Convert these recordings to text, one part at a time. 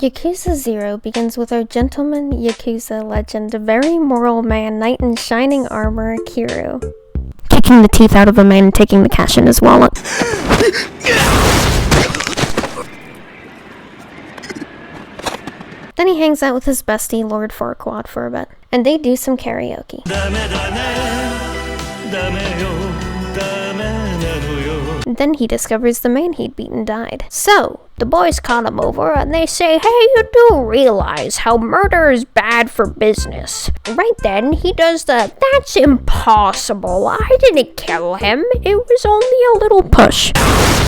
Yakuza 0 begins with our gentleman Yakuza legend, a very moral man, knight in shining armor, Kiryu, kicking the teeth out of a man and taking the cash in his wallet. Then he hangs out with his bestie, Lord Farquaad, for a bit, and they do some karaoke. Then he discovers the man he'd beaten died. So, the boys call him over and they say, "Hey, you do realize how murder is bad for business." Right then, he does the, "That's impossible. I didn't kill him. It was only a little push."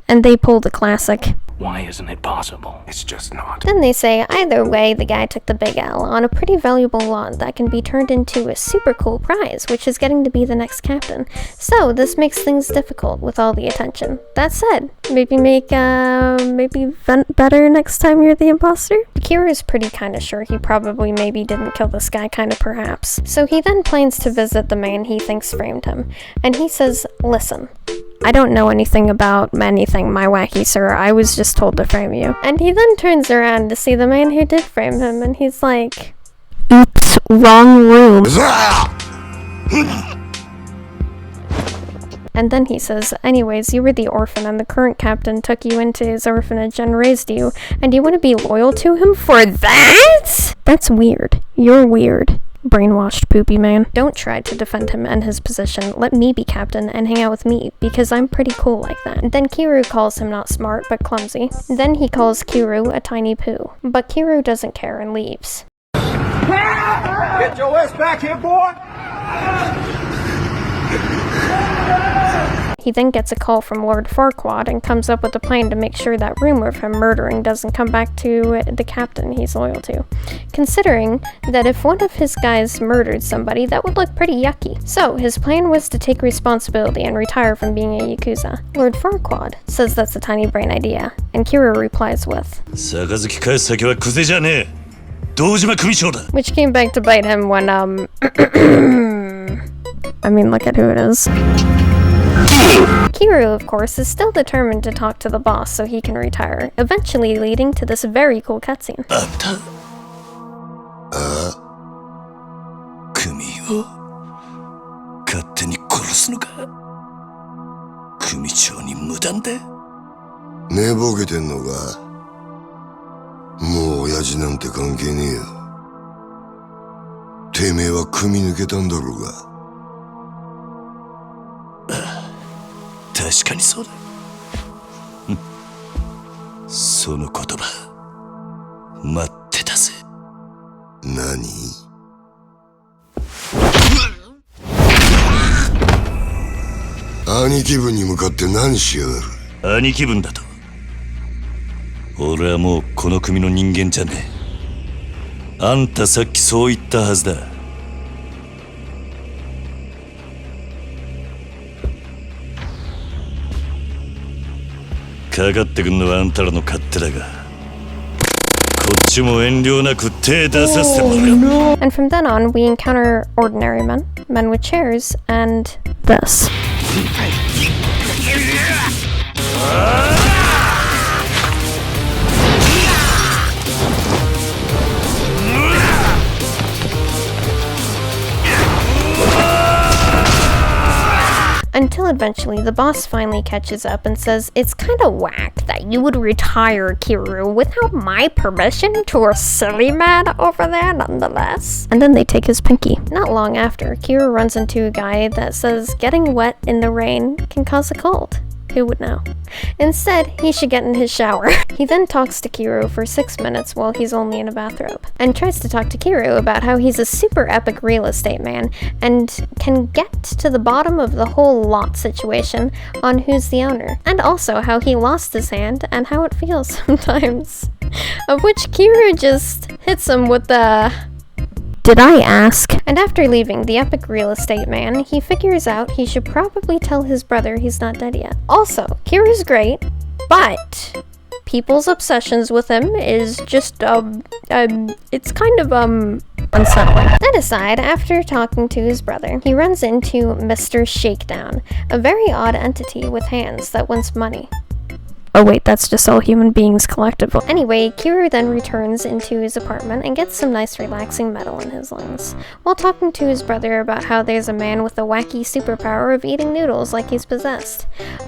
And they pull the classic, "Why isn't it possible? It's just not." Then they say, either way, the guy took the big L on a pretty valuable lot that can be turned into a super cool prize, which is getting to be the next captain. So this makes things difficult with all the attention. That said, maybe vent better next time you're the imposter? Kiryu's pretty kinda sure he probably maybe didn't kill this guy, kinda perhaps. So he then plans to visit the man he thinks framed him. And he says, "Listen, I don't know anything about anything, my wacky sir. I was just told to frame you." And he then turns around to see the man who did frame him, and he's like, "Oops, wrong room." And then he says, "Anyways, you were the orphan, and the current captain took you into his orphanage and raised you, and you want to be loyal to him for that? That's weird. You're weird. Brainwashed poopy man. Don't try to defend him and his position. Let me be captain and hang out with me, because I'm pretty cool like that." Then Kiryu calls him not smart, but clumsy. Then he calls Kiryu a tiny poo. But Kiryu doesn't care and leaves. Get your ass back here, boy! He then gets a call from Lord Farquaad and comes up with a plan to make sure that rumor of him murdering doesn't come back to the captain he's loyal to. Considering that if one of his guys murdered somebody, that would look pretty yucky. So his plan was to take responsibility and retire from being a Yakuza. Lord Farquaad says that's a tiny brain idea, and Kiryu replies with, which came back to bite him when, I mean, look at who it is. Kiryu, of course, is still determined to talk to the boss so he can retire, eventually leading to this very cool cutscene. And from then on, we encounter ordinary men, men with chairs, and this. Until eventually, the boss finally catches up and says, "It's kinda whack that you would retire, Kiryu, without my permission to a silly man over there nonetheless." And then they take his pinky. Not long after, Kiryu runs into a guy that says getting wet in the rain can cause a cold. Who would know? Instead, he should get in his shower. He then talks to Kiryu for 6 minutes while he's only in a bathrobe, and tries to talk to Kiryu about how he's a super epic real estate man and can get to the bottom of the whole lot situation on who's the owner, and also how he lost his hand and how it feels sometimes. Of which Kiryu just hits him with the, "Did I ask?" And after leaving the epic real estate man, he figures out he should probably tell his brother he's not dead yet. Also, Kiryu's great, but people's obsessions with him is just, it's kind of, unsettling. That aside, after talking to his brother, he runs into Mr. Shakedown, a very odd entity with hands that wants money. Oh wait, that's just all human beings collectively. Anyway, Kiryu then returns into his apartment and gets some nice relaxing metal in his lungs, while talking to his brother about how there's a man with a wacky superpower of eating noodles like he's possessed.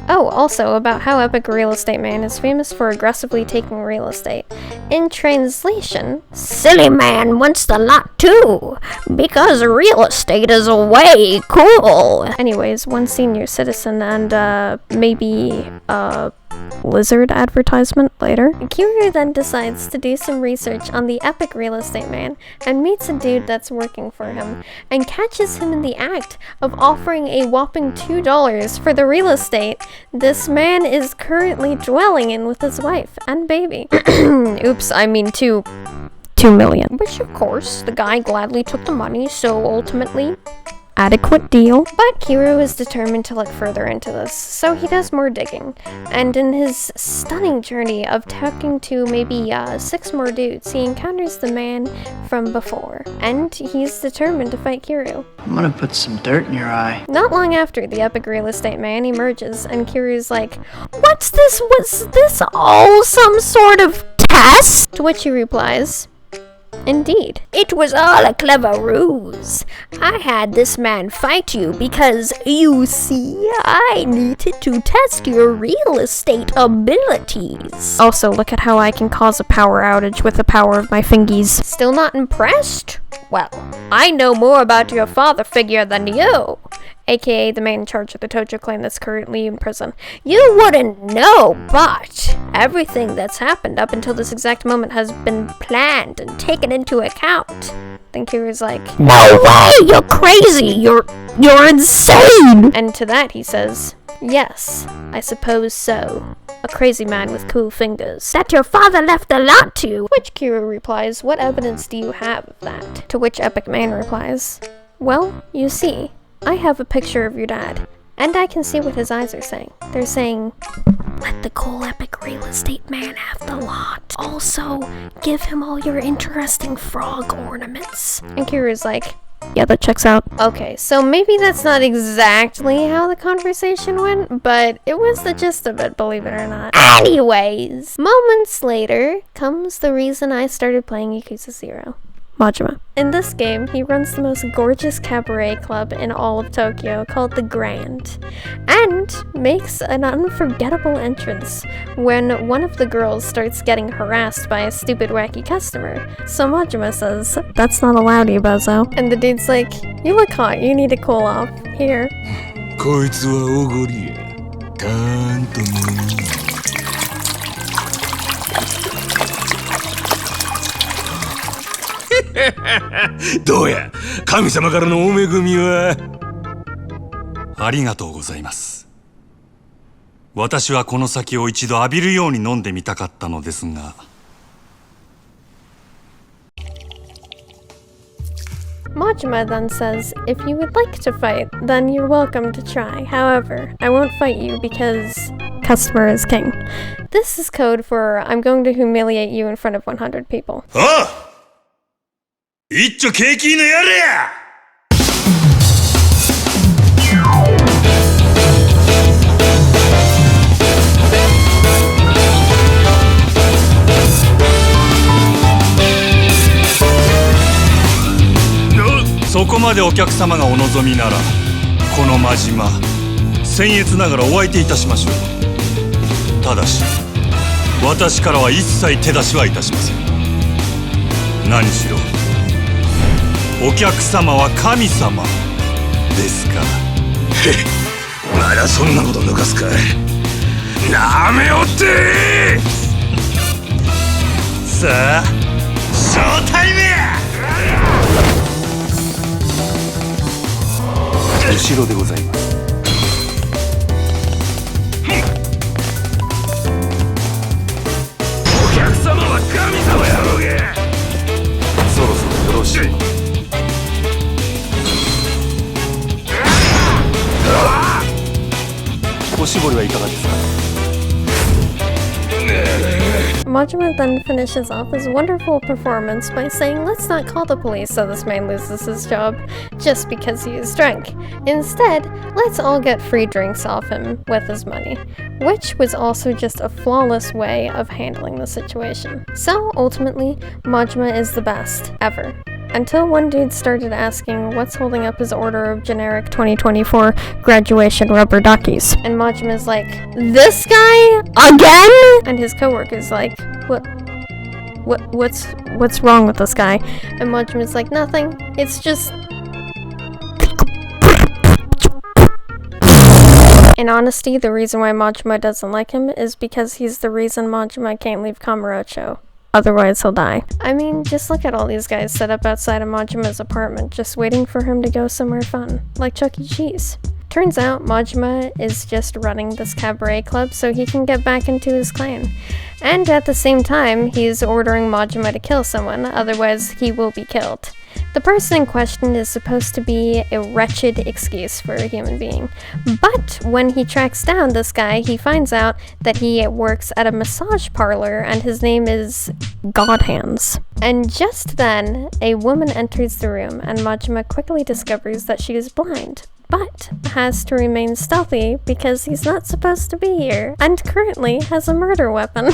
Oh, also about how Epic Real Estate Man is famous for aggressively taking real estate. In translation, silly man wants the lot too, because real estate is way cool. Anyways, one senior citizen and maybe lizard advertisement later. Kiryu then decides to do some research on the Epic Real Estate Man and meets a dude that's working for him and catches him in the act of offering a whopping $2 for the real estate this man is currently dwelling in with his wife and baby. Oops, I mean 2 million. Which of course, the guy gladly took the money, so ultimately, adequate deal. But Kiryu is determined to look further into this, so he does more digging. And in his stunning journey of talking to maybe 6 more dudes, he encounters the man from before. And he's determined to fight Kiryu. I'm gonna put some dirt in your eye. Not long after, the Epic Real Estate Man emerges, and Kiryu's like, "What's this? Was this all some sort of test?" To which he replies, "Indeed. It was all a clever ruse. I had this man fight you because, you see, I needed to test your real estate abilities. Also, look at how I can cause a power outage with the power of my fingies. Still not impressed? Well, I know more about your father figure than you." AKA the man in charge of the Tojo clan that's currently in prison. "You wouldn't know, but everything that's happened up until this exact moment has been planned and taken into account." Then Kiryu's like, "No way! You're crazy! You're insane!" And to that he says, "Yes, I suppose so. A crazy man with cool fingers. That your father left a lot to." Which Kiryu replies, "What evidence do you have of that?" To which Epic Man replies, "Well, you see, I have a picture of your dad, and I can see what his eyes are saying. They're saying, let the cool Epic Real Estate Man have the lot. Also, give him all your interesting frog ornaments." And Kiryu's like, "Yeah, that checks out." Okay, so maybe that's not exactly how the conversation went, but it was the gist of it, believe it or not. Anyways, moments later comes the reason I started playing Yakuza 0. Majima. In this game, he runs the most gorgeous cabaret club in all of Tokyo called the Grand, and makes an unforgettable entrance when one of the girls starts getting harassed by a stupid wacky customer. So Majima says, "That's not allowed, you bozo." And the dude's like, "You look hot, you need to cool off. Here." こいつはおごりや。たーんと飲む。どうや、神様からのお恵みは。ありがとうございます。私はこの酒を一度浴びるように飲んでみたかったのですが。Majima then says, "If you would like to fight, then you're welcome to try. However, I won't fight you because customer is king." This is code for I'm going to humiliate you in front of 100 people. ああ、一丁景気のやれや。そこまでお客様がお望みなら、この真島、僭越ながらお相手いたしましょう。ただし、私からは一切手出しはいたしません。何しろ、お客様は神様ですから。まだそんなこと抜かすか。なめおってさあ、ショータイムや。後ろでございます。お客様は神様やろうが。そろそろよろしい。おしぼりはいかがですか。Majima then finishes off his wonderful performance by saying, "Let's not call the police so this man loses his job just because he is drunk. Instead, let's all get free drinks off him with his money." which was also just a flawless way of handling the situation. So ultimately, Majima is the best, ever. Until one dude started asking what's holding up his order of generic 2024 graduation rubber duckies. And Majima's like, this guy? Again? And his coworker's like, what's wrong with this guy? And Majima's like, nothing. It's just... In honesty, the reason why Majima doesn't like him is because he's the reason Majima can't leave Kamurocho. Otherwise, he'll die. I mean, just look at all these guys set up outside of Majima's apartment, just waiting for him to go somewhere fun, like Chuck E. Cheese. Turns out, Majima is just running this cabaret club so he can get back into his clan. And at the same time, he's ordering Majima to kill someone, otherwise he will be killed. The person in question is supposed to be a wretched excuse for a human being. But when he tracks down this guy, he finds out that he works at a massage parlor and his name is Godhands. And just then, a woman enters the room and Majima quickly discovers that she is blind, but has to remain stealthy because he's not supposed to be here, and currently has a murder weapon.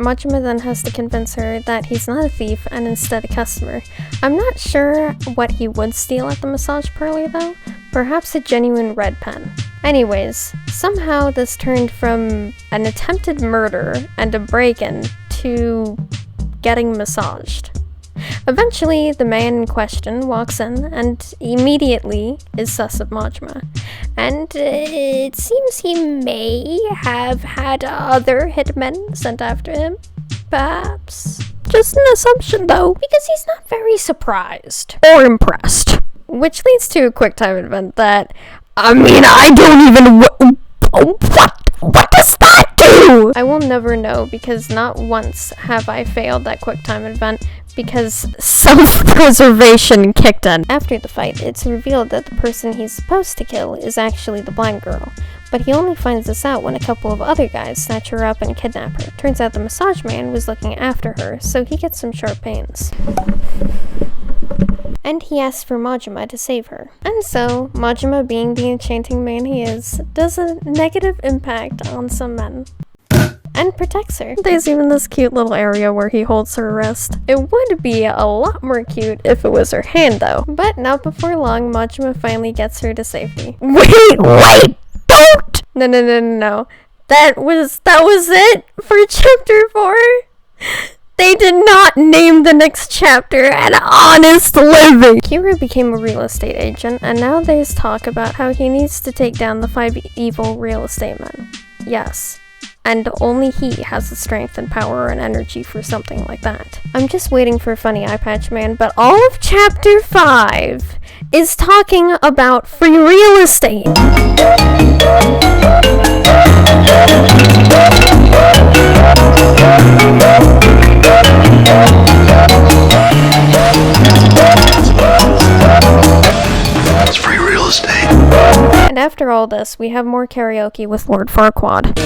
Majima then has to convince her that he's not a thief and instead a customer. I'm not sure what he would steal at the massage parlor though. Perhaps a genuine red pen. Anyways, somehow this turned from an attempted murder and a break-in to getting massaged. Eventually, the man in question walks in and immediately is sus of Majima. And it seems he may have had other hitmen sent after him. Perhaps. Just an assumption though, because he's not very surprised or impressed. Which leads to a quick time event that, I mean, I don't even... What does that do? I will never know because not once have I failed that quick time event because self-preservation kicked in. After the fight, it's revealed that the person he's supposed to kill is actually the blind girl. But he only finds this out when a couple of other guys snatch her up and kidnap her. Turns out the massage man was looking after her, so he gets some sharp pains. And he asks for Majima to save her. And so, Majima, being the enchanting man he is, does a negative impact on some men. And protects her. There's even this cute little area where he holds her wrist. It would be a lot more cute if it was her hand though. But not before long, Majima finally gets her to safety. Wait, don't! No. That was it for chapter 4? They did not name the next chapter An Honest Living! Kira became a real estate agent, and now there's talk about how he needs to take down the 5 evil real estate men. Yes. And only he has the strength and power and energy for something like that. I'm just waiting for a funny eye patch man, but all of chapter 5 is talking about free real estate. It's free real estate. And after all this, we have more karaoke with Lord Farquaad.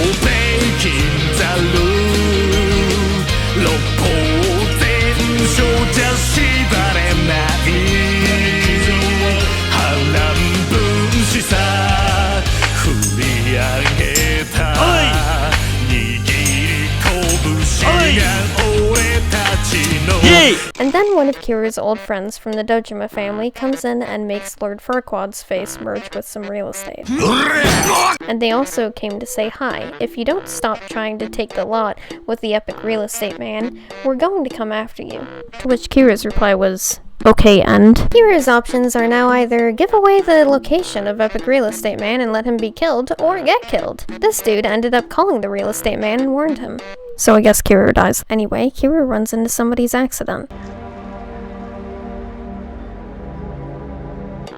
And then one of Kira's old friends from the Dojima family comes in and makes Lord Farquaad's face merge with some real estate. And they also came to say hi. If you don't stop trying to take the lot with the epic real estate man, we're going to come after you. To which Kira's reply was, Okay, and? Kiru's options are now either give away the location of Epic Real Estate Man and let him be killed, or get killed. This dude ended up calling the real estate man and warned him. So I guess Kiru dies. Anyway, Kiru runs into somebody's accident.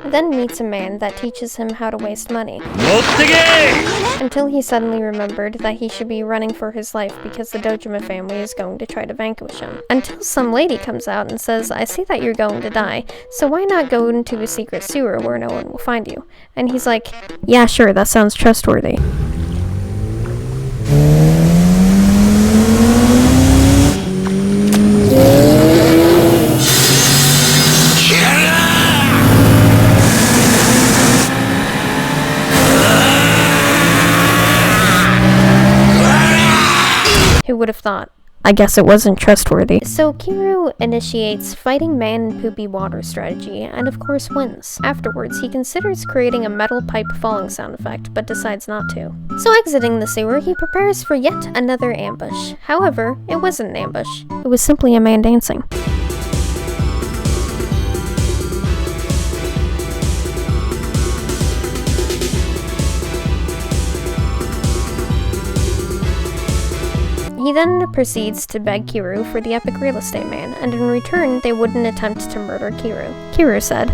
Then meets a man that teaches him how to waste money. Until he suddenly remembered that he should be running for his life because the Dojima family is going to try to vanquish him. Until some lady comes out and says, I see that you're going to die, so why not go into a secret sewer where no one will find you? And he's like, yeah, sure, that sounds trustworthy. Who would have thought? I guess it wasn't trustworthy. So Kiru initiates fighting man in poopy water strategy, and of course wins. Afterwards, he considers creating a metal pipe falling sound effect, but decides not to. So exiting the sewer, he prepares for yet another ambush. However, it wasn't an ambush. It was simply a man dancing. He then proceeds to beg Kiru for the Epic Real Estate Man, and in return, they wouldn't attempt to murder Kiru. Kiru said,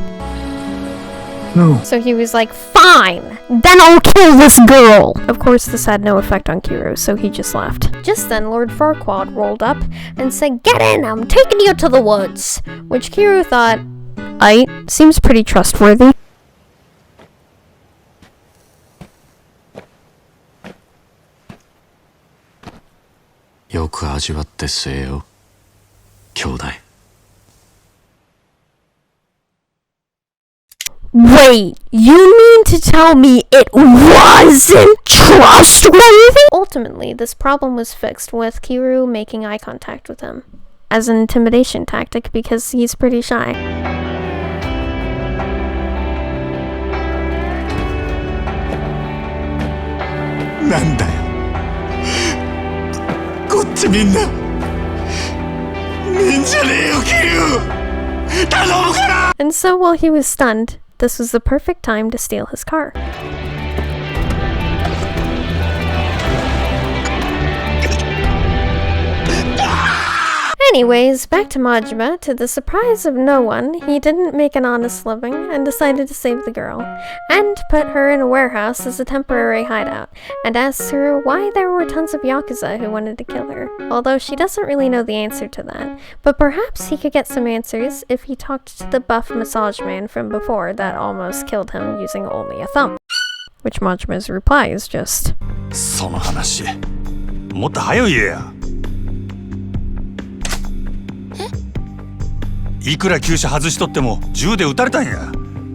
No. So he was like, fine, then I'll kill this girl! Of course, this had no effect on Kiru, so he just left. Just then, Lord Farquaad rolled up and said, get in, I'm taking you to the woods! Which Kiru thought, aight, seems pretty trustworthy. Wait, you mean to tell me it wasn't trustworthy? Ultimately, this problem was fixed with Kiru making eye contact with him, as an intimidation tactic because he's pretty shy. And so while he was stunned, this was the perfect time to steal his car. Anyways, back to Majima. To the surprise of no one, he didn't make an honest living and decided to save the girl, and put her in a warehouse as a temporary hideout, and asked her why there were tons of yakuza who wanted to kill her, although she doesn't really know the answer to that, but perhaps he could get some answers if he talked to the buff massage man from before that almost killed him using only a thumb. Which Majima's reply is just, その話もっと早い言えや。いくら急車外しとっても銃で撃たれたんや。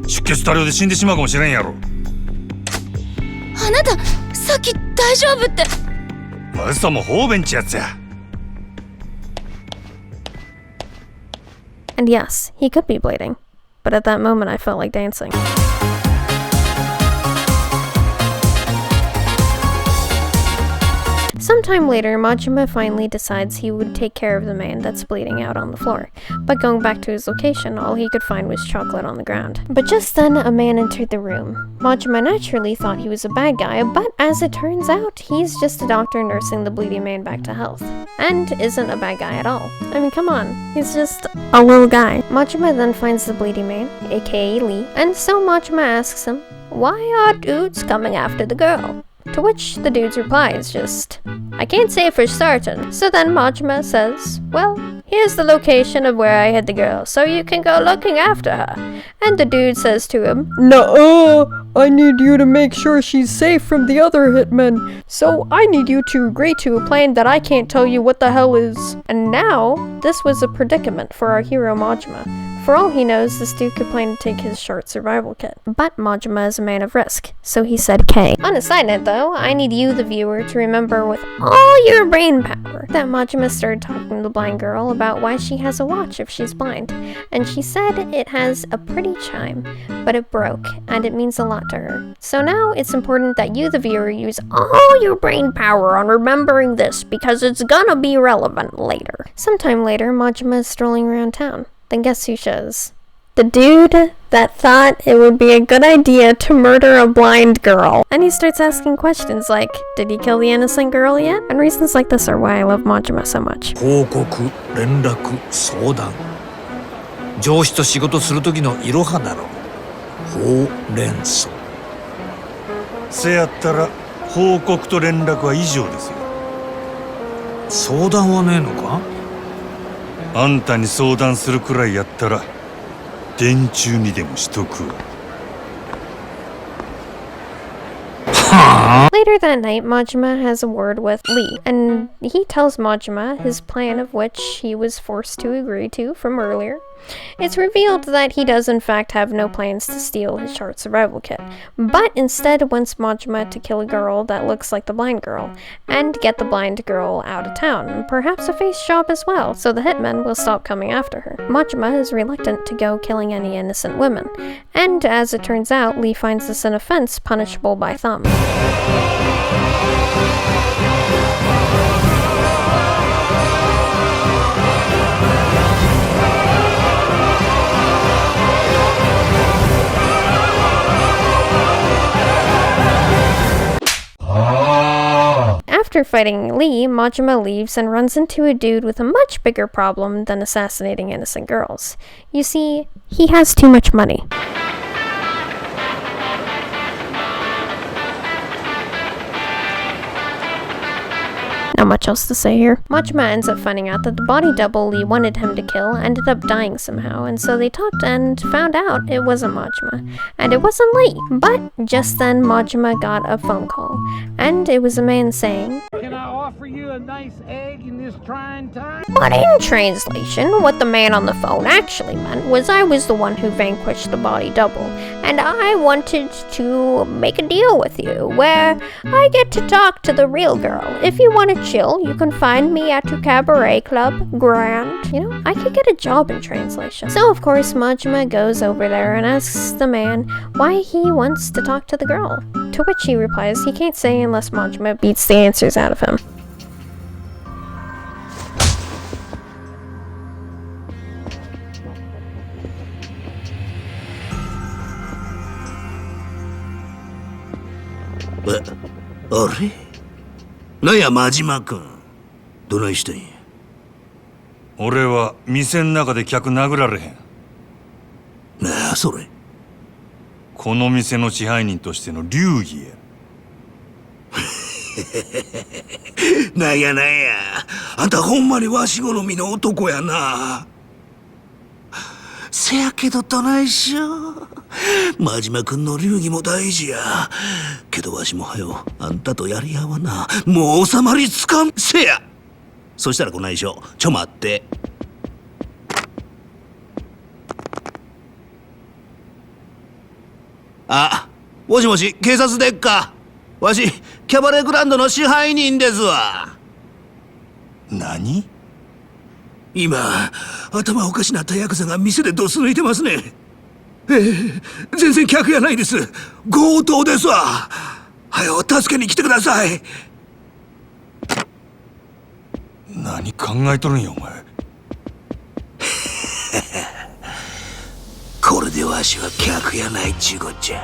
出血多量で死んでしまうかもしれんやろ。あなたさっき大丈夫って。嘘も方便ちやつや。And yes, he could be bleeding, but at that moment I felt like dancing. Sometime later, Majima finally decides he would take care of the man that's bleeding out on the floor, but going back to his location, all he could find was chocolate on the ground. But just then, a man entered the room. Majima naturally thought he was a bad guy, but as it turns out, he's just a doctor nursing the bleeding man back to health, and isn't a bad guy at all. I mean, come on, he's just a little guy. Majima then finds the bleeding man, aka Lee, and so Majima asks him, why are dudes coming after the girl? To which the dude's reply is just, I can't say for certain. So then Majima says, well, here's the location of where I hid the girl, so you can go looking after her. And the dude says to him, nuh-uh, I need you to make sure she's safe from the other hitmen, so I need you to agree to a plan that I can't tell you what the hell is. And now, this was a predicament for our hero Majima. For all he knows, this dude could plan to take his short survival kit. But Majima is a man of risk, so he said K. On a side note though, I need you, the viewer, to remember with all your brain power that Majima started talking to the blind girl about why she has a watch if she's blind. And she said it has a pretty chime, but it broke, and it means a lot to her. So now it's important that you, the viewer, use all your brain power on remembering this, because it's gonna be relevant later. Sometime later, Majima is strolling around town. then guess who shows? The dude that thought it would be a good idea to murder a blind girl. And he starts asking questions like, did he kill the innocent girl yet? And reasons like this are why I love Majima so much. 報告、連絡、相談。上司と仕事する時のいろはだろ。ほうれん草。せやったら報告と連絡は以上ですよ。相談はねえのか？あんたに相談するくらいやったら電柱にでもしとくわ。Later that night, Majima has a word with Lee, and he tells Majima his plan, of which he was forced to agree to from earlier. It's revealed that he does in fact have no plans to steal his short survival kit, but instead wants Majima to kill a girl that looks like the blind girl, and get the blind girl out of town, perhaps a face job as well, so the hitmen will stop coming after her. Majima is reluctant to go killing any innocent women, and as it turns out, Lee finds this an offense punishable by thumb. After fighting Lee, Majima leaves and runs into a dude with a much bigger problem than assassinating innocent girls. You see, he has too much money. Not much else to say here. Majima ends up finding out that the body double Lee wanted him to kill ended up dying somehow, and so they talked and found out it wasn't Majima, and it wasn't Lee. But just then Majima got a phone call, and it was a man saying, Can I offer you a nice egg in this trying time? but in translation, what the man on the phone actually meant was I was the one who vanquished the body double, and I wanted to make a deal with you, where I get to talk to the real girl. If you want to chill, you can find me at your cabaret club, Grand. You know, I could get a job in translation. So of course Majima goes over there and asks the man why he wants to talk to the girl, to which he replies he can't say unless Majima beats the answers out of him. But, あれなんや、真島君。どないしてんや。俺は店ん中で客殴られへん。なあ、それ。この店の支配人としての流儀や。なんやなんや。あんたほんまにわし好みの男やな。せやけどどないしよう。真島君の流儀も大事や。けどわしもはよ、あんたとやり合わな。もう収まりつかん。せや。そしたらこないしょ。ちょ待って。あ、もしもし、警察でっか。わし、キャバレーグランドの支配人ですわ。何？今、頭おかしなったヤクザが店でドス抜いてますね。全然客やないです。強盗ですわ。はよ、助けに来てください。何考えとるんや、お前。これでわしは客やないちゅうこっちゃ。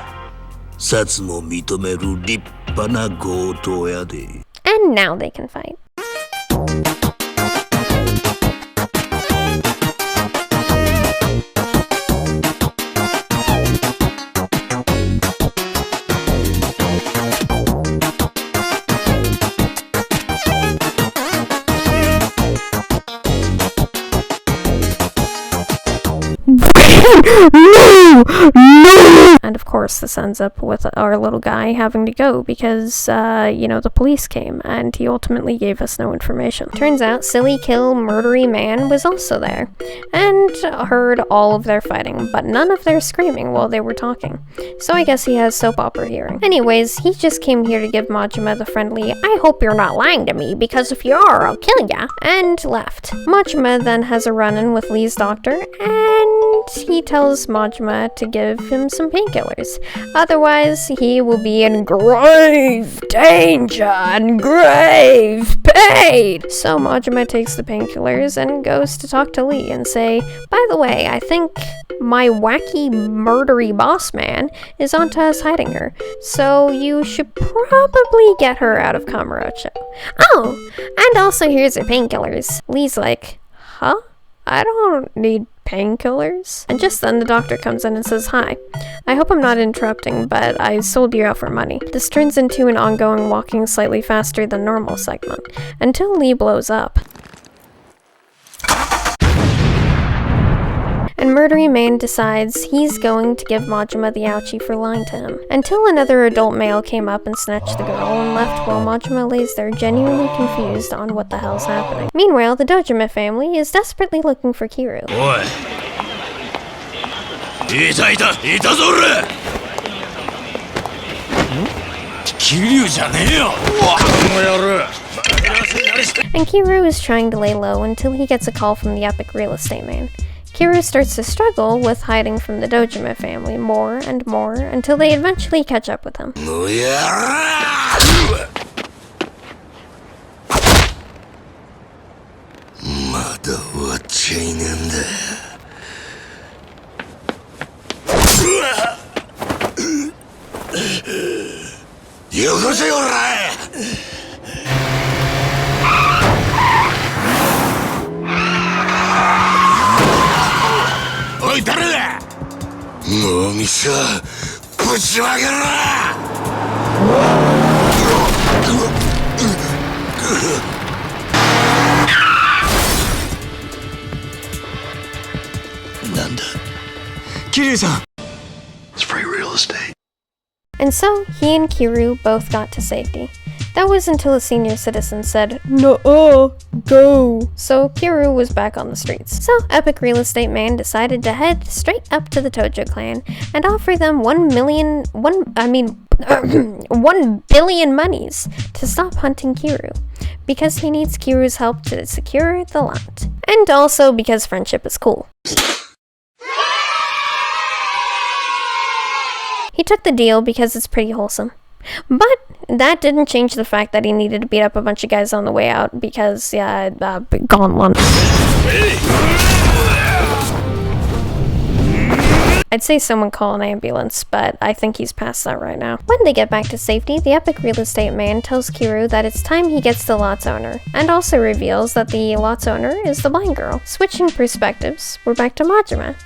札も認める立派な強盗やで。And now they can fight. No! And of course this ends up with our little guy having to go because, the police came and he ultimately gave us no information. Turns out silly kill murdery man was also there and heard all of their fighting, but none of their screaming while they were talking. So I guess he has soap opera hearing. Anyways, he just came here to give Majima the friendly, I hope you're not lying to me because if you are, I'll kill ya, and left. Majima then has a run-in with Lee's doctor and he tells Majima to give him some painkillers. Otherwise, he will be in grave danger and grave pain. So Majima takes the painkillers and goes to talk to Lee and say, by the way, I think my wacky murdery boss man is onto us hiding her, so you should probably get her out of Kamurocho. Oh, and also here's her painkillers. Lee's like, huh? I don't need painkillers. And just then the doctor comes in and says, hi, I hope I'm not interrupting, but I sold you out for money. This turns into an ongoing walking slightly faster than normal segment, until Lee blows up. And Murdery Man decides he's going to give Majima the ouchie for lying to him, until another adult male came up and snatched the girl and left while Majima lays there genuinely confused on what the hell's happening. Meanwhile, the Dojima family is desperately looking for Kiru. Oi! Itaぞ俺! Kiryu じゃねえよ! And Kiru is trying to lay low until he gets a call from the epic real estate man. Kiru starts to struggle with hiding from the Dojima family more and more until they eventually catch up with him. It's free real estate. And so, he and Kiru both got to safety. That was until a senior citizen said, "Nuh-uh, go." So Kiru was back on the streets. So Epic Real Estate Man decided to head straight up to the Tojo clan and offer them 1 billion monies to stop hunting Kiru, because he needs Kiru's help to secure the lot. And also because friendship is cool. He took the deal because it's pretty wholesome. But that didn't change the fact that he needed to beat up a bunch of guys on the way out because, gone. I'd say someone call an ambulance, but I think he's past that right now. When they get back to safety, the Epic Real Estate Man tells Kiru that it's time he gets the lot's owner, and also reveals that the lot's owner is the blind girl. Switching perspectives, we're back to Majima.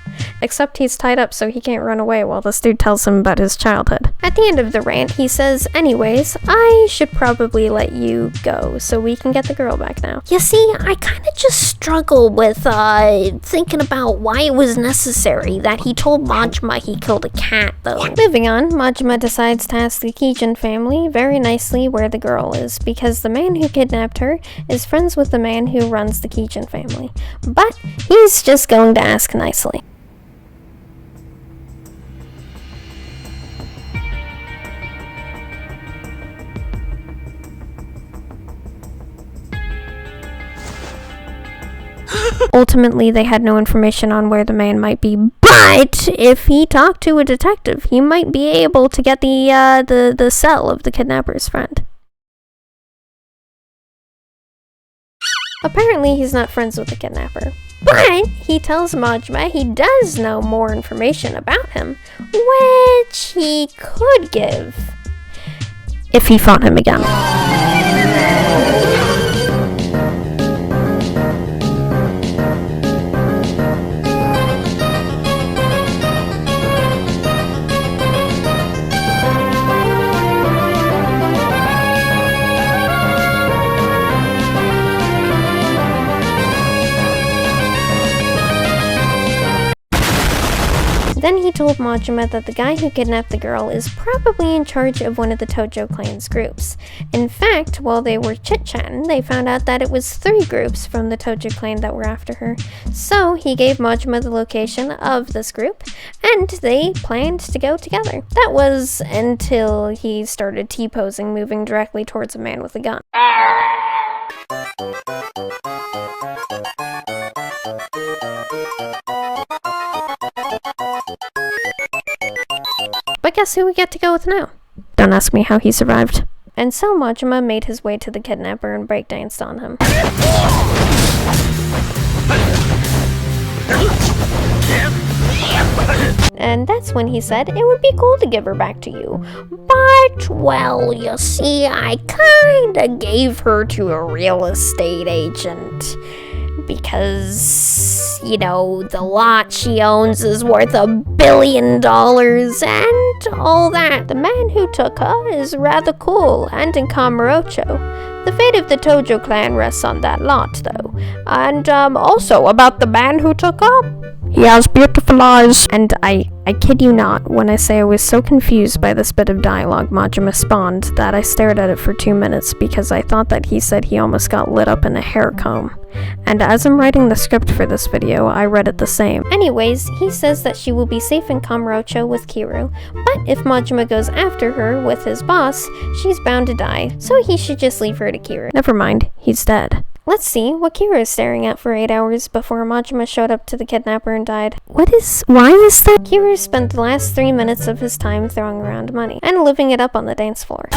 Except he's tied up so he can't run away while this dude tells him about his childhood. At the end of the rant, he says, anyways, I should probably let you go so we can get the girl back now. You see, I kinda just struggle with, thinking about why it was necessary that he told Majima he killed a cat, though. Moving on, Majima decides to ask the Kijin family very nicely where the girl is, because the man who kidnapped her is friends with the man who runs the Kijin family. But he's just going to ask nicely. Ultimately, they had no information on where the man might be, but if he talked to a detective, he might be able to get the cell of the kidnapper's friend. Apparently, he's not friends with the kidnapper, but he tells Majima he does know more information about him, which he could give if he fought him again. Then he told Majima that the guy who kidnapped the girl is probably in charge of one of the Tojo clan's groups. In fact, while they were chit-chatting, they found out that it was 3 groups from the Tojo clan that were after her. So he gave Majima the location of this group, and they planned to go together. That was until he started T-posing, moving directly towards a man with a gun. But guess who we get to go with now? Don't ask me how he survived. And so Majima made his way to the kidnapper and breakdanced on him. And that's when he said it would be cool to give her back to you. But, well, you see, I kinda gave her to a real estate agent. Because, you know, the lot she owns is worth $1 billion and all that. The man who took her is rather cool and in Kamurocho. The fate of the Tojo clan rests on that lot, though. And, also about the man who took her. He has beautiful eyes. And I kid you not when I say I was so confused by this bit of dialogue Majima spawned that I stared at it for 2 minutes because I thought that he said he almost got lit up in a hair comb. And as I'm writing the script for this video, I read it the same. Anyways, he says that she will be safe in Kamurocho with Kiru, but if Majima goes after her with his boss, she's bound to die, so he should just leave her to Kiru. Never mind, he's dead. Let's see what Kira is staring at for 8 hours before Majima showed up to the kidnapper and died. Why is that? Kira spent the last 3 minutes of his time throwing around money and living it up on the dance floor.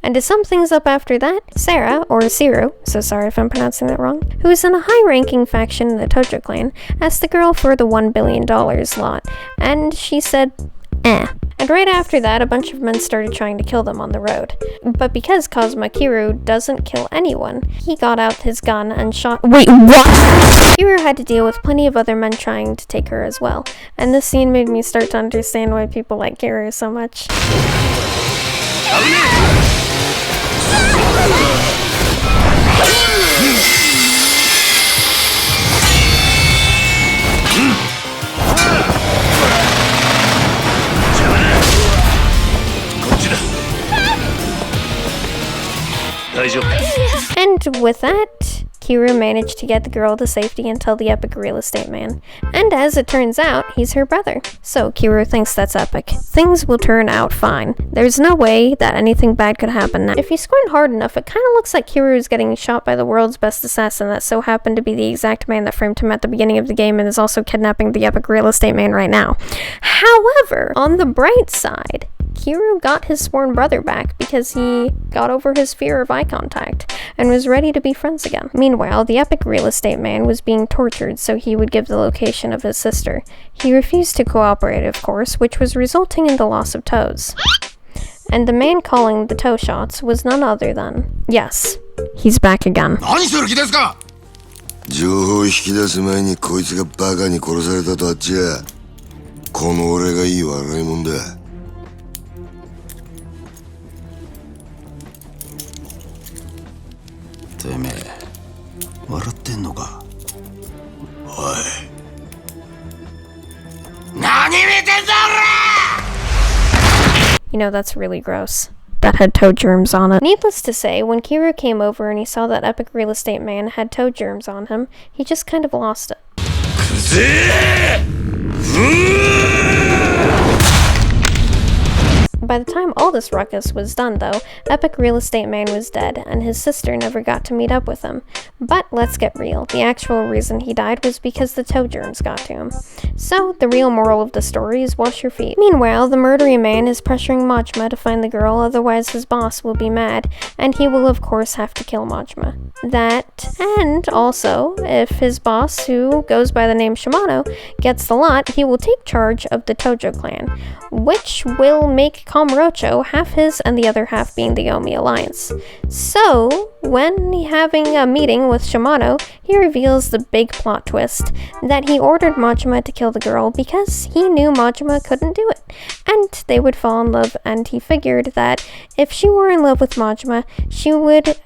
And to sum things up after that, Sarah, or Siru, so sorry if I'm pronouncing that wrong, who is in a high-ranking faction in the Tojo clan, asked the girl for the $1 billion lot, and she said, eh. And right after that, a bunch of men started trying to kill them on the road. But because Kazuma Kiru doesn't kill anyone, he got out his gun and shot— Wait, what? Kiru had to deal with plenty of other men trying to take her as well, and this scene made me start to understand why people like Kiru so much. And with that, Kiru managed to get the girl to safety and tell the epic real estate man. And as it turns out, he's her brother. So Kiru thinks that's epic. Things will turn out fine. There's no way that anything bad could happen now. If you squint hard enough, it kind of looks like Kiru is getting shot by the world's best assassin that so happened to be the exact man that framed him at the beginning of the game and is also kidnapping the epic real estate man right now. However, on the bright side, Kiru got his sworn brother back because he got over his fear of eye contact and was ready to be friends again. Meanwhile, the epic real estate man was being tortured so he would give the location of his sister. He refused to cooperate, of course, which was resulting in the loss of toes. And the man calling the toe shots was none other than— yes, he's back again. 情報を引き出す前にこいつがバカに殺されたとあっちゃ、この俺がいい笑いもんだ。てめえ、笑ってんのか？おい。何見てんだ俺！ You know, that's really gross. That had toe germs on it. Needless to say, when Kiru came over and he saw that epic real estate man had toe germs on him, he just kind of lost it. By the time all this ruckus was done, though, epic real estate man was dead, and his sister never got to meet up with him. But let's get real. The actual reason he died was because the toe germs got to him. So, the real moral of the story is wash your feet. Meanwhile, the murdery man is pressuring Majima to find the girl, otherwise his boss will be mad, and he will of course have to kill Majima. That, and also, if his boss, who goes by the name Shimano, gets the lot, he will take charge of the Tojo clan, which will make Kamurocho half his and the other half being the Omi alliance. So, when having a meeting with Shimano, he reveals the big plot twist that he ordered Majima to kill the girl because he knew Majima couldn't do it, and they would fall in love, and he figured that if she were in love with Majima, she would,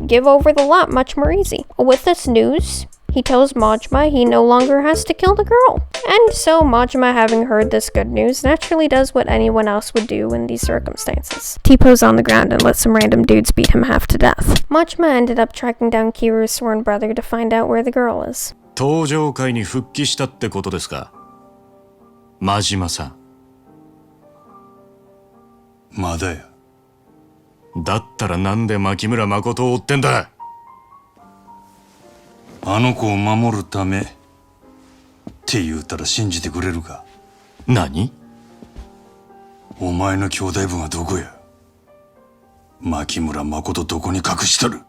give over the lot much more easy. With this news, he tells Majima he no longer has to kill the girl. And so Majima, having heard this good news, naturally does what anyone else would do in these circumstances. T-pose on the ground and let some random dudes beat him half to death. Majima ended up tracking down Kiru's sworn brother to find out where the girl is. 登場界に復帰したってことですか？真島さん。まだや。だったらなんで牧村誠を追ってんだ。あの子を守るためって言うたら信じてくれるか。何？お前の兄弟分はどこや。牧村誠どこに隠しとる。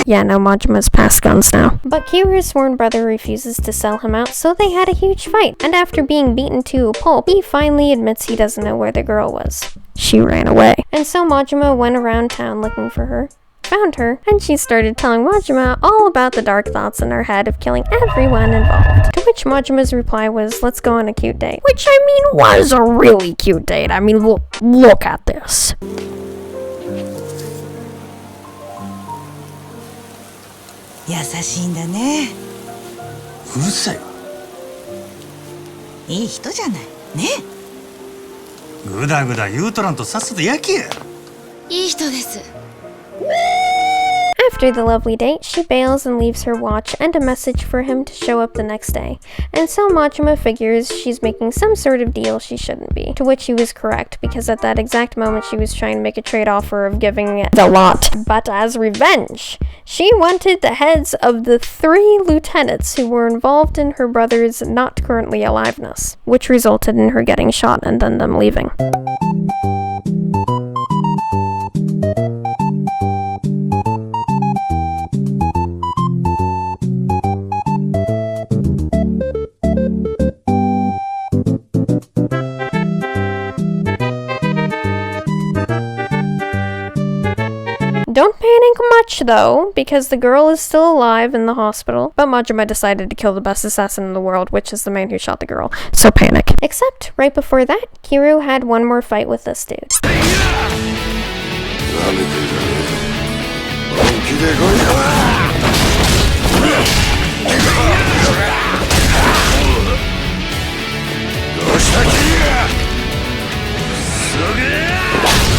Yeah, no, Majima's past guns now. But Kiru's sworn brother refuses to sell him out, so they had a huge fight. And after being beaten to a pulp, he finally admits he doesn't know where the girl was. She ran away. And so Majima went around town looking for her, found her, and she started telling Majima all about the dark thoughts in her head of killing everyone involved. To which Majima's reply was, let's go on a cute date. Which, I mean, was a really cute date. I mean, look at this. 優しいんだね。うるさいわ。いい人じゃない。ね。ぐだぐだ言うとらんとさっさと焼けや。いい人です。 After the lovely date, she bails and leaves her watch and a message for him to show up the next day. And so Majima figures she's making some sort of deal she shouldn't be. To which he was correct, because at that exact moment she was trying to make a trade offer of giving the lot. But as revenge, she wanted the heads of the 3 lieutenants who were involved in her brother's not currently aliveness, which resulted in her getting shot and then them leaving. Don't panic much though, because the girl is still alive in the hospital, but Majima decided to kill the best assassin in the world, which is the man who shot the girl, so panic. Except, right before that, Kiru had one more fight with this dude.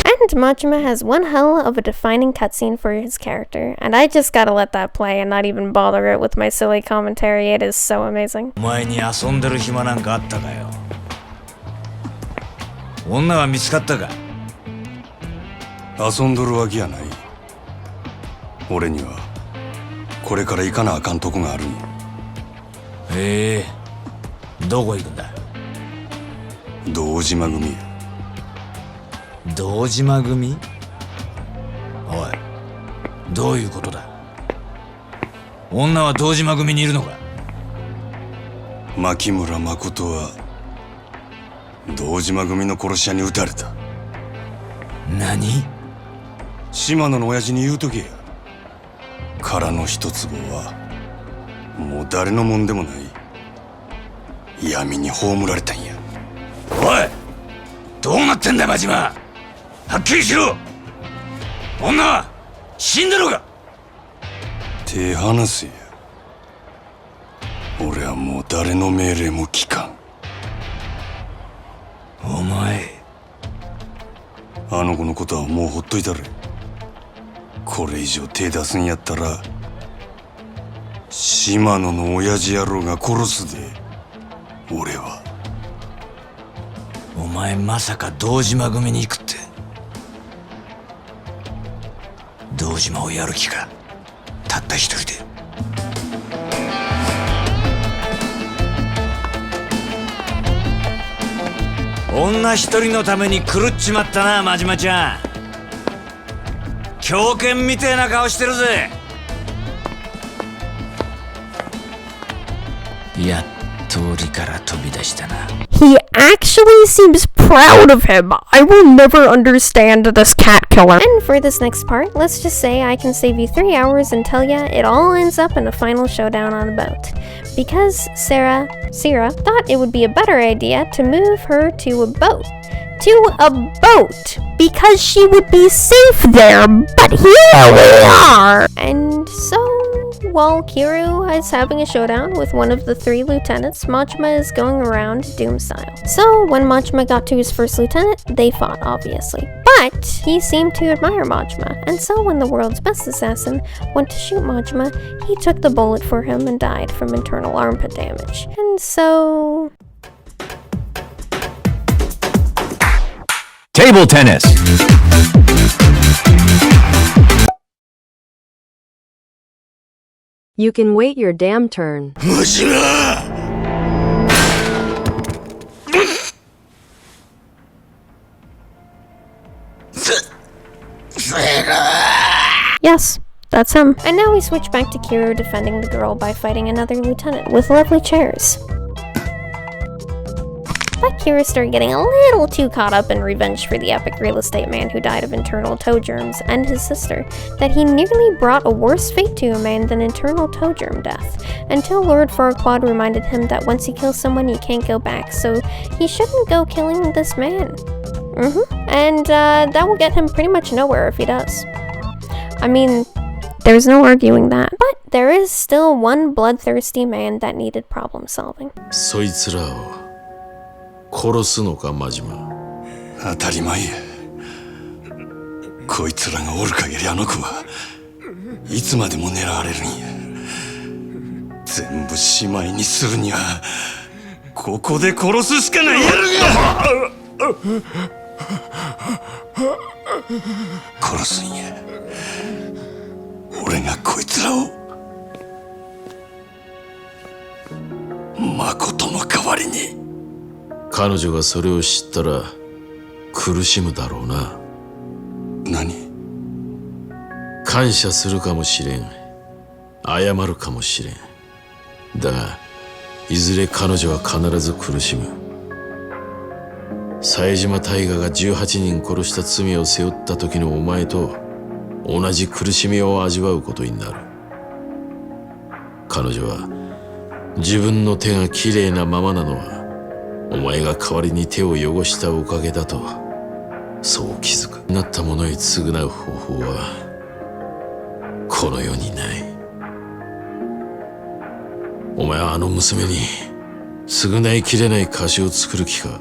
And Majima has one hell of a defining cutscene for his character, and I just gotta let that play and not even bother it with my silly commentary. It is so amazing. お前に遊んでる暇なんかあったかよ。女は見つかったか。遊んどるわけやない。俺にはこれから行かなあかんとこがあるんや。へえ、どこ行くんだ。堂島組や。堂島組？おい、どういうことだ。女は堂島組にいるのか。牧村誠は堂島組の殺し屋に撃たれた。何？島野の親父に言うとけや。殻の一坪はもう誰のもんでもない。闇に葬られたんや。おい、どうなってんだ真島。はっきりしろ。女は死んだのか。手離せや。俺はもう誰の命令も聞かん。お前、あの子のことはもうほっといたれ。これ以上手出すんやったら島野の親父野郎が殺すで。俺は。お前まさか堂島組に行くって。堂島をやる気か。たった一人で。女一人のために狂っちまったな、真島ちゃん。狂犬みてえな顔してるぜ。やっと檻から飛び出したな。He actually seems proud of him. I will never understand this cat killer. And for this next part, let's just say I can save you 3 hours and tell ya it all ends up in a final showdown on a boat. Because Sierra thought it would be a better idea to move her to a boat. To a boat! Because she would be safe there, but here we are! And so, while Kiru is having a showdown with one of the 3 lieutenants, Majima is going around Doom style. So, when Majima got to his first lieutenant, they fought, obviously. But But he seemed to admire Majima, and so when the world's best assassin went to shoot Majima, he took the bullet for him and died from internal armpit damage. And so... Table tennis. You can wait your damn turn. Yes, that's him. And now we switch back to Kiro defending the girl by fighting another lieutenant with lovely chairs. But Kiro started getting a little too caught up in revenge for the epic real estate man who died of internal toe germs and his sister, that he nearly brought a worse fate to a man than internal toe germ death, until Lord Farquaad reminded him that once you kill someone you can't go back, so he shouldn't go killing this man. And that will get him pretty much nowhere if he does. I mean, there's no arguing that. But there is still one bloodthirsty man that needed problem solving. そいつらを殺すのか、マジマ。当たり前や。こいつらがおる限りあの子はいつまでも狙われるんや。全部しまいにするにはここで殺すしかないやろ。殺すんや。俺がこいつらを誠の代わりに。彼女がそれを知ったら苦しむだろうな。何？感謝するかもしれん。謝るかもしれん。だがいずれ彼女は必ず苦しむ。冴島大河が18人殺した罪を背負った時のお前と同じ苦しみを味わうことになる。彼女は自分の手がきれいなままなのはお前が代わりに手を汚したおかげだとそう気づく。なった者へ償う方法はこの世にない。お前はあの娘に償いきれない貸しを作る気か。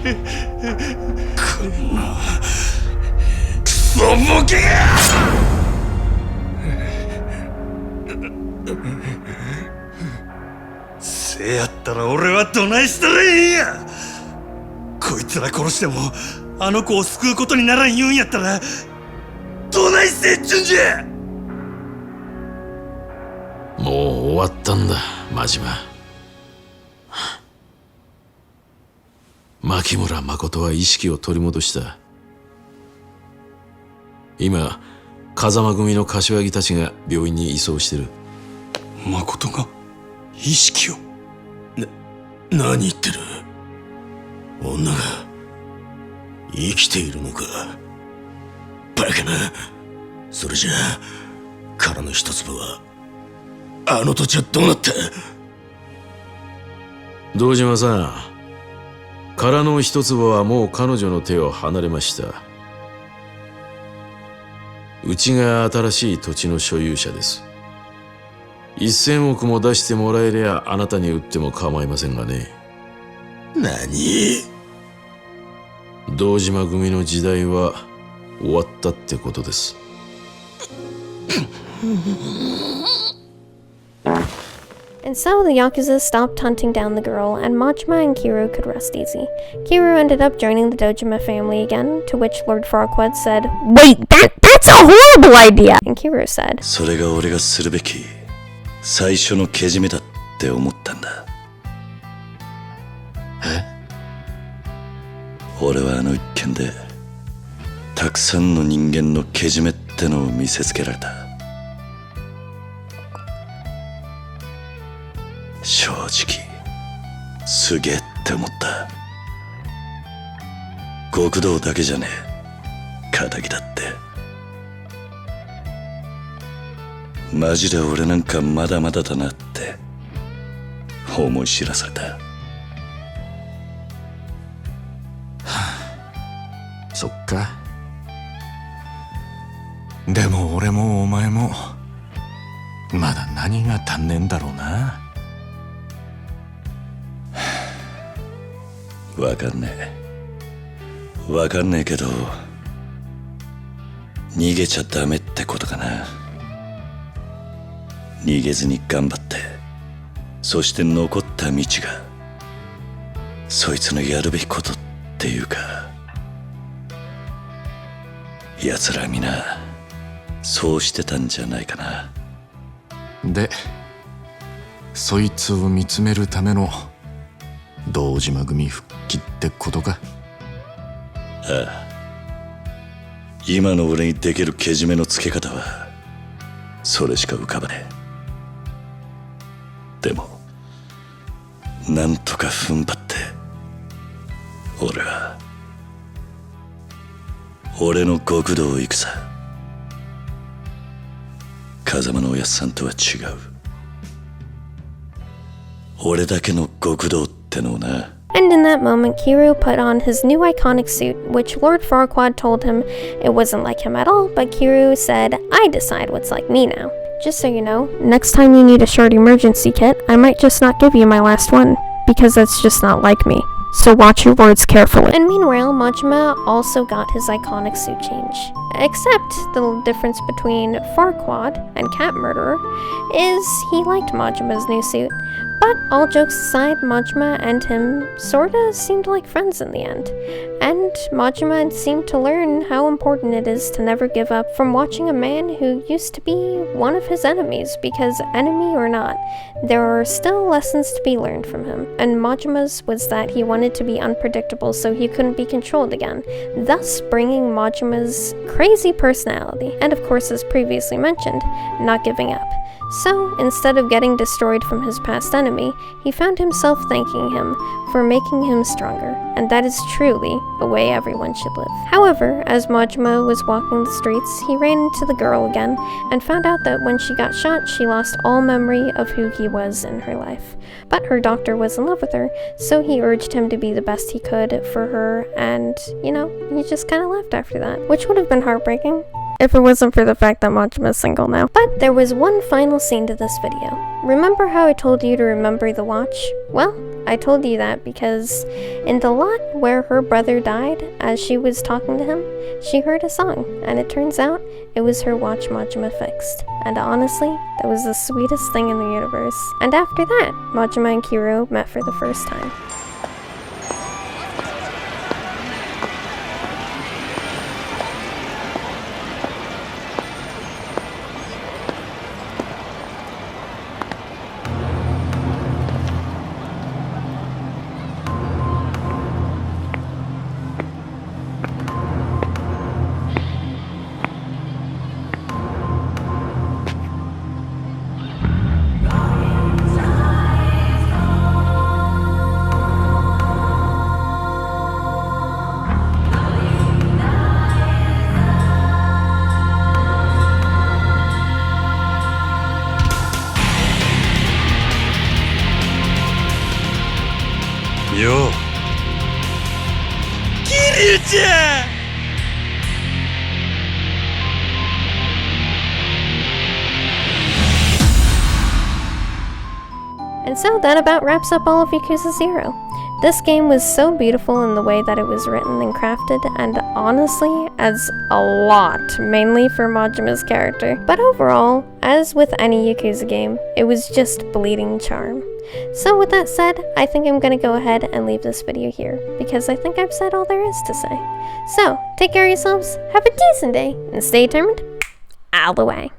こんなクソボケが！せやったら俺はどないしたらええんや。こいつら殺してもあの子を救うことにならん言うんやったらどないせっちゅんじゃ。もう終わったんだ、マジマ。牧村誠は意識を取り戻した。今風間組の柏木たちが病院に移送してる。誠が意識を？何言ってる？女が生きているのか？バカな。それじゃあ殻の一粒はあの土地はどうなった？堂島さん、殻の一粒はもう彼女の手を離れました。うちが新しい土地の所有者です。1000億も出してもらえりゃあなたに売っても構いませんがね。何？堂島組の時代は終わったってことです。And so the Yakuza stopped hunting down the girl, and Majima and Kiro could rest easy. Kiro ended up joining the Dojima family again, to which Lord Farquaad said, "Wait, that's a horrible idea!" And Kiro said, それが俺がするべき最初のけじめだって思ったんだ。俺はあの一件でたくさんの人間のけじめってのを見せつけられた。正直すげえって思った。極道だけじゃねえ、仇だって。マジで俺なんかまだまだだなって思い知らされた。そっか。でも俺もお前もまだ何が足んねえんだろうな。わかんねえけど逃げちゃダメってことかな。逃げずに頑張って、そして残った道がそいつのやるべきことっていうか、奴ら皆そうしてたんじゃないかな。でそいつを見つめるための堂島組復帰ってことか。ああ、今の俺にできるけじめのつけ方はそれしか浮かばねえ。でもなんとか踏ん張って俺は俺の極道を行くさ。風間のおやっさんとは違う俺だけの極道ってのをな。And in that moment, Kiryu put on his new iconic suit, which Lord Farquaad told him it wasn't like him at all, but Kiryu said, I decide what's like me now. Just so you know, next time you need a short emergency kit, I might just not give you my last one, because that's just not like me. So watch your words carefully. And meanwhile, Majima also got his iconic suit change. Except the little difference between Farquaad and Cat Murderer is he liked Majima's new suit. But all jokes aside, Majima and him sorta seemed like friends in the end. And Majima seemed to learn how important it is to never give up from watching a man who used to be one of his enemies, because enemy or not, there are still lessons to be learned from him. And Majima's was that he wanted to be unpredictable so he couldn't be controlled again, thus bringing Majima's crazy personality. And of course, as previously mentioned, not giving up. So, instead of getting destroyed from his past enemy, he found himself thanking him for making him stronger, and that is truly the way everyone should live. However, as Majima was walking the streets, he ran into the girl again, and found out that when she got shot, she lost all memory of who he was in her life. But her doctor was in love with her, so he urged him to be the best he could for her, and, you know, he just kinda left after that, which would have been heartbreaking if it wasn't for the fact that Majima is single now. But there was one final scene to this video. Remember how I told you to remember the watch? Well, I told you that because in the lot where her brother died, as she was talking to him, she heard a song, and it turns out it was her watch Majima fixed. And honestly, that was the sweetest thing in the universe. And after that, Majima and Kiryu met for the first time.よう桐生ちゃん。And so that about wraps up all of Yakuza 0. This game was so beautiful in the way that it was written and crafted, and honestly adds a lot, mainly for Majima's character. But overall, as with any Yakuza game, it was just bleeding charm. So with that said, I think I'm gonna go ahead and leave this video here, because I think I've said all there is to say. So, take care of yourselves, have a decent day, and stay determined all the way.